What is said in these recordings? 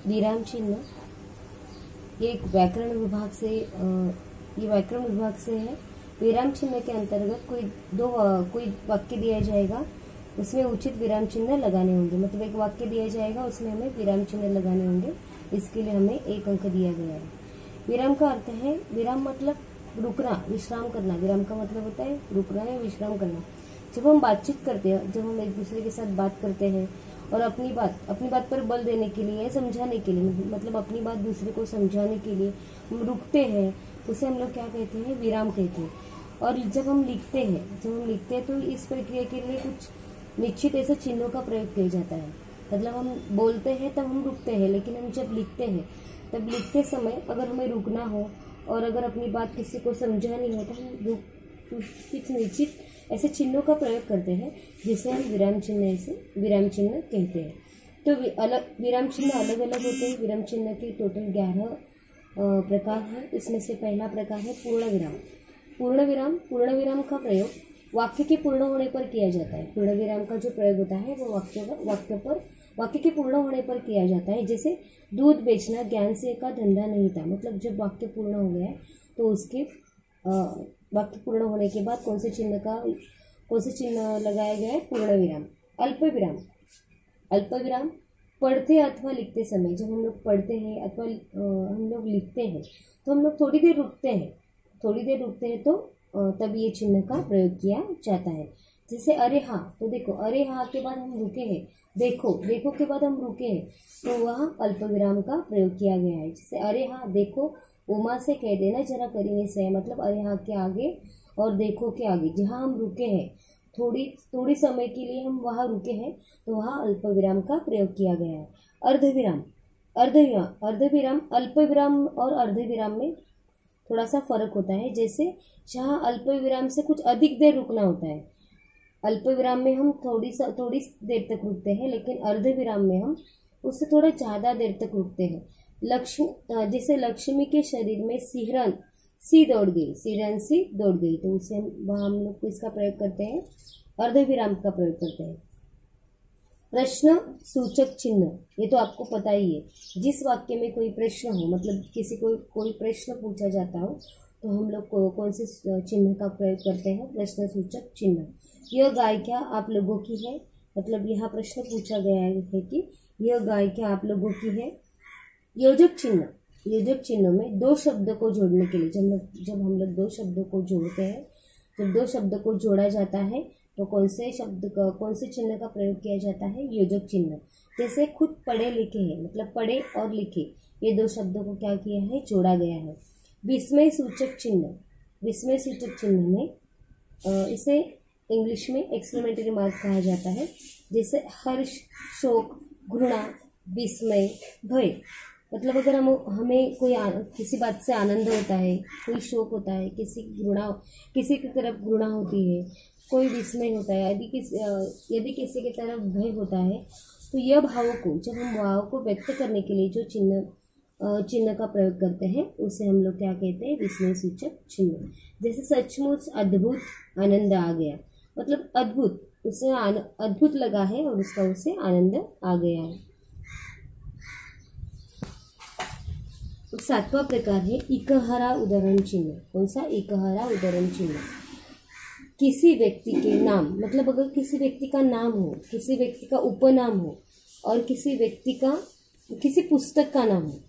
विराम चिन्ह ये व्याकरण विभाग से है। विराम चिन्ह के अंतर्गत कोई वाक्य दिया जाएगा, उसमें उचित विराम चिन्ह लगाने होंगे। मतलब एक वाक्य दिया जाएगा, उसमें हमें विराम चिन्ह लगाने होंगे। इसके लिए हमें 1 अंक दिया गया है। विराम का अर्थ है, विराम मतलब रुकना, विश्राम करना। विराम का मतलब होता है रुकना या विश्राम करना। जब हम बातचीत करते हैं, जब हम एक दूसरे के साथ बात करते हैं और अपनी बात पर बल देने के लिए, समझाने के लिए, मतलब अपनी बात दूसरे को समझाने के लिए हम रुकते हैं, उसे हम लोग क्या कहते हैं? विराम कहते हैं। और जब हम लिखते हैं तो इस प्रक्रिया के लिए कुछ निश्चित ऐसे चिन्हों का प्रयोग किया जाता है। मतलब हम बोलते हैं तब हम रुकते हैं, लेकिन हम जब लिखते हैं तब लिखते समय अगर हमें रुकना हो और अगर अपनी बात किसी को समझानी हो तो हम कुछ निश्चित ऐसे चिन्हों का प्रयोग करते हैं, जिसे हम विराम चिन्ह कहते हैं। तो विराम चिन्ह अलग अलग होते हैं। विराम चिन्ह के टोटल 11 प्रकार हैं। इसमें से पहला प्रकार है पूर्ण विराम। पूर्ण विराम का प्रयोग वाक्य के पूर्ण होने पर किया जाता है। पूर्ण विराम का जो प्रयोग होता है वो वाक्य के पूर्ण होने पर किया जाता है। जैसे दूध बेचना ज्ञान से का धंधा नहीं था। मतलब जब वाक्य पूर्ण हो गया है तो उसके वाक्य पूर्ण होने के बाद कौन से चिन्ह लगाया गया है? पूर्ण विराम। अल्प विराम पढ़ते अथवा लिखते समय, जब हम लोग पढ़ते हैं अथवा हम लोग लिखते हैं तो हम लोग थोड़ी देर रुकते हैं तो तब ये चिन्ह का प्रयोग किया जाता है। जैसे अरे हाँ, तो देखो अरे हाँ के बाद हम रुके हैं, देखो के बाद हम रुके हैं, तो वह अल्प विराम का प्रयोग किया गया है। जैसे अरे हाँ देखो उमा से कह देना जरा करीने से, मतलब अरे हाँ के आगे और देखो के आगे जहाँ हम रुके हैं, थोड़ी समय के लिए हम वहाँ रुके हैं, तो वहाँ अल्प विराम का प्रयोग किया गया है। अर्धविराम अल्प विराम और अर्धविराम में थोड़ा सा फर्क होता है। जैसे जहाँ अल्प विराम से कुछ अधिक देर रुकना होता है, अल्प विराम में हम थोड़ी देर तक रुकते हैं, लेकिन अर्ध विराम में हम उससे थोड़ा ज़्यादा देर तक रुकते हैं। जैसे लक्ष्मी के शरीर में सिहरन सी दौड़ गई, तो उसे हम लोग इसका प्रयोग करते हैं, अर्ध विराम का प्रयोग करते हैं। प्रश्न सूचक चिन्ह, ये तो आपको पता ही है। जिस वाक्य में कोई प्रश्न हो, मतलब किसी को कोई प्रश्न पूछा जाता हो, तो हम लोग कौन से चिन्ह का प्रयोग करते हैं? प्रश्न सूचक चिन्ह। यह गाय क्या आप लोगों की है? मतलब यहाँ प्रश्न पूछा गया है कि यह गाय क्या आप लोगों की है? योजक चिन्ह में दो शब्द को जोड़ने के लिए, जब हम लोग दो शब्दों को जोड़ते हैं, जब दो शब्द को जोड़ा जाता है तो कौन से चिन्ह का प्रयोग किया जाता है? योजक चिन्ह। जैसे खुद पढ़े लिखे हैं, मतलब पढ़े और लिखे, ये दो शब्दों को क्या किया है? जोड़ा गया है। विस्मय सूचक चिन्ह में इसे इंग्लिश में एक्सक्लेमेटरी मार्क कहा जाता है। जैसे हर्ष, शोक, घृणा, विस्मय, भय। मतलब अगर हमें किसी बात से आनंद होता है, कोई शोक होता है, किसी की तरफ घृणा होती है, कोई विस्मय होता है, यदि किसी की तरफ भय होता है, तो यह जब हम भावों को व्यक्त करने के लिए जो चिन्ह का प्रयोग करते हैं, उसे हम लोग क्या कहते हैं? विस्मय सूचक चिन्ह। जैसे सचमुच अद्भुत, आनंद आ गया, मतलब अद्भुत, उसे अद्भुत लगा है और उसे आनंद आ गया है। 7वां प्रकार है इकहरा उदाहरण चिन्ह। कौन सा? इकहरा उदाहरण चिन्ह। किसी व्यक्ति के नाम, मतलब अगर किसी व्यक्ति का नाम हो, किसी व्यक्ति का उपनाम हो और किसी पुस्तक का नाम हो,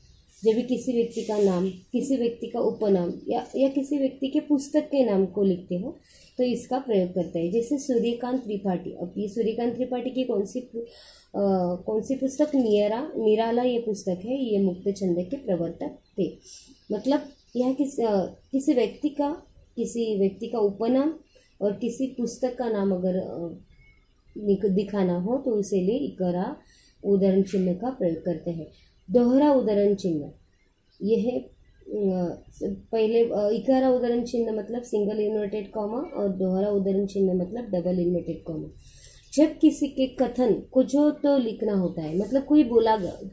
जब भी किसी व्यक्ति का नाम, किसी व्यक्ति का उपनाम या किसी व्यक्ति के पुस्तक के नाम को लिखते हो तो इसका प्रयोग करते हैं। जैसे सूर्यकांत त्रिपाठी। अब ये सूर्यकांत त्रिपाठी की कौन सी पुस्तक? निराला ये पुस्तक है। ये मुक्त छंद के प्रवर्तक थे। मतलब यह किसी व्यक्ति का उपनाम और किसी पुस्तक का नाम अगर दिखाना हो तो उसे लिए इकहरा उदाहरण चिन्ह का प्रयोग करते हैं। दोहरा उदाहरण चिन्ह, यह पहले इकहरा उदाहरण चिन्ह मतलब सिंगल इन्वर्टेड कॉमा और दोहरा उदाहरण चिन्ह मतलब डबल इन्वर्टेड कॉमा। जब किसी के कथन को जो तो लिखना होता है, मतलब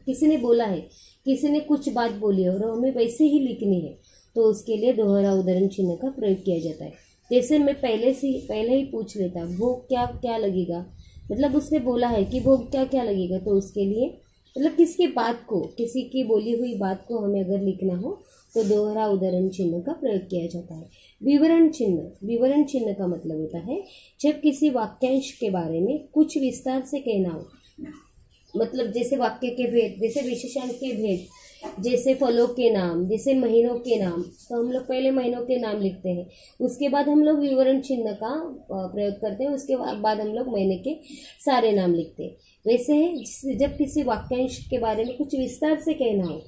किसी ने बोला है, किसी ने कुछ बात बोली है और हमें वैसे ही लिखनी है, तो उसके लिए दोहरा उदाहरण चिन्ह का प्रयोग किया जाता है। जैसे मैं पहले ही पूछ लेता, भोग क्या लगेगा, मतलब उसने बोला है कि भोग क्या लगेगा, तो उसके लिए मतलब किसके बात को, किसी की बोली हुई बात को हमें अगर लिखना हो तो दोहरा उदाहरण चिन्ह का प्रयोग किया जाता है। विवरण चिन्ह, विवरण चिन्ह का मतलब होता है जब किसी वाक्यांश के बारे में कुछ विस्तार से कहना हो, मतलब जैसे वाक्य के भेद, जैसे विशेषण के भेद, जैसे फलों के नाम, जैसे महीनों के नाम, तो हम लोग पहले महीनों के नाम लिखते हैं, उसके बाद हम लोग विवरण चिन्ह का प्रयोग करते हैं, उसके बाद हम लोग महीने के सारे नाम लिखते हैं। वैसे है जब किसी वाक्यांश के बारे में कुछ विस्तार से कहना हो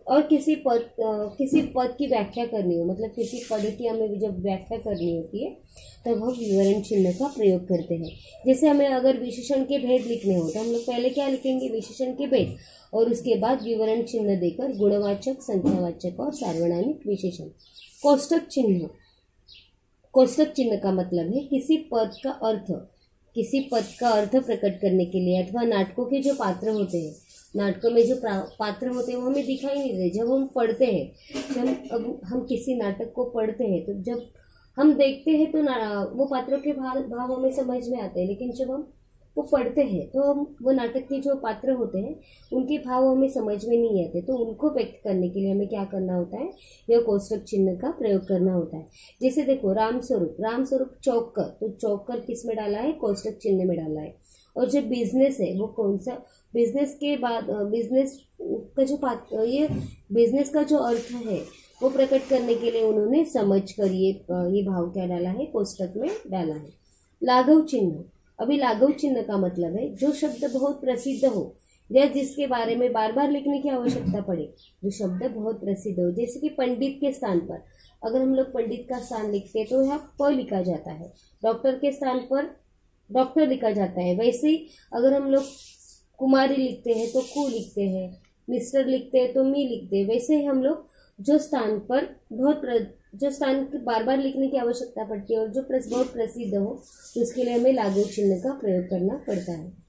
और किसी पद की व्याख्या करनी हो, मतलब किसी पद की हमें जब व्याख्या करनी होती है तब हम विवरण चिन्ह का प्रयोग करते हैं। जैसे हमें अगर विशेषण के भेद लिखने हो तो हम लोग पहले क्या लिखेंगे, विशेषण के भेद, और उसके बाद विवरण चिन्ह देकर गुणवाचक, संख्यावाचक और सार्वनामिक विशेषण। कोष्टक चिन्ह, कोष्टक चिन्ह का मतलब है किसी पद का अर्थ, किसी पद का अर्थ प्रकट करने के लिए, अथवा नाटकों के जो पात्र होते हैं, नाटकों में जो पात्र होते हैं वो हमें दिखाई नहीं देते। जब हम पढ़ते हैं, जब हम किसी नाटक को पढ़ते हैं तो जब हम देखते हैं तो वो पात्रों के भाव हमें समझ में आते हैं, लेकिन जब हम वो पढ़ते हैं तो हम वो नाटक के जो पात्र होते हैं उनके भाव हमें समझ में नहीं आते, तो उनको व्यक्त करने के लिए हमें क्या करना होता है, यह कोष्टक चिन्ह का प्रयोग करना होता है। जैसे देखो रामस्वरूप, रामस्वरूप चौकर, तो चौकर किस में डाला है, कोष्टक चिन्ह में डाला है। और जो बिजनेस है वो कौन सा, बिजनेस के बाद बिजनेस का जो ये बिजनेस का जो अर्थ है वो प्रकट करने के लिए उन्होंने समझ कर ये भाव क्या डाला है, कोष्टक में डाला है। लाघव चिन्ह, अभी लाघव चिन्ह का मतलब है जो शब्द बहुत प्रसिद्ध हो या जिसके बारे में बार बार लिखने की आवश्यकता पड़े, जो शब्द बहुत प्रसिद्ध हो। जैसे कि पंडित के स्थान पर अगर हम लोग पंडित का स्थान लिखते हैं तो यहाँ प लिखा जाता है, डॉक्टर के स्थान पर डॉक्टर लिखा जाता है। वैसे ही अगर हम लोग कुमारी लिखते हैं तो कु लिखते हैं, मिस्टर लिखते हैं तो मी लिखते हैं। वैसे ही हम लोग जो स्थान पर जो स्थान बार बार लिखने की आवश्यकता पड़ती है और जो बहुत प्रसिद्ध हो उसके लिए हमें लाघव चिन्ह का प्रयोग करना पड़ता है।